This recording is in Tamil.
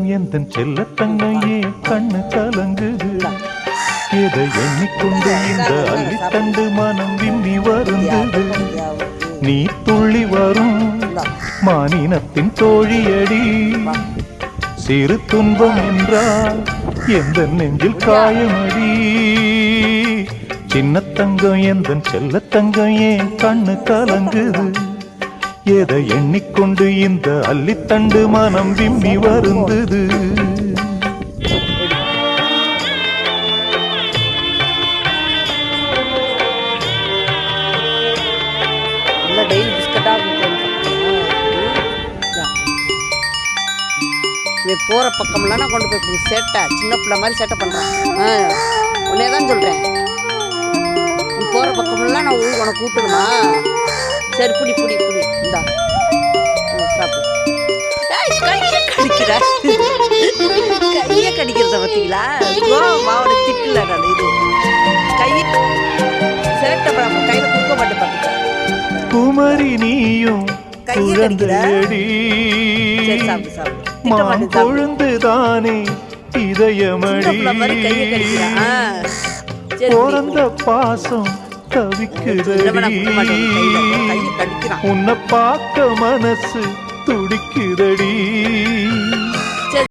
தங்கம் எந்தன் செல்ல தங்கம் ஏன் கண்ணு கலங்குது எதை எண்ணிக்கொண்டு இந்த அள்ளித்தண்டு மனம் விம்மி வருந்தது நீ துள்ளி வரும் மானினத்தின் தோழியடி சிறு துன்பம் என்றால் எந்த நெஞ்சில் காயமடி சின்ன தங்கம் எந்தன் செல்ல தங்கம் ஏன் கண்ணு கலங்குது எதை எண்ணிக்கொண்டு இந்த அள்ளித்தண்டு மனம் விம்மி வருந்தது போற பக்கம்லாம் கொண்டு போய் சேட்டை சின்ன பிள்ளை மாதிரி சேட்டை பண்றான் உன்னே தான் சொல்றேன் நீ போற பக்கம்லாம் நான் உனக்கு கூப்பிட்டுமா சரி புடி புடி புடி இந்தா சாப்பிடு கடிக்கிற கையை கடிக்கிறத பார்த்தீங்களா மாவோட திட்டுல நான் இது கையை சேட்டை பண்ண கையில கொடுக்க மாட்டேன் பார்த்துக்க குமரி நீயும் கையை கடிக்கிறடி சரி சாப்பிடு சாப்பிடு கொழுந்துதானே இதயமடி பிறந்த பாசம் தவிக்குதடி உன்னை பார்க்க மனசு துடிக்குதடி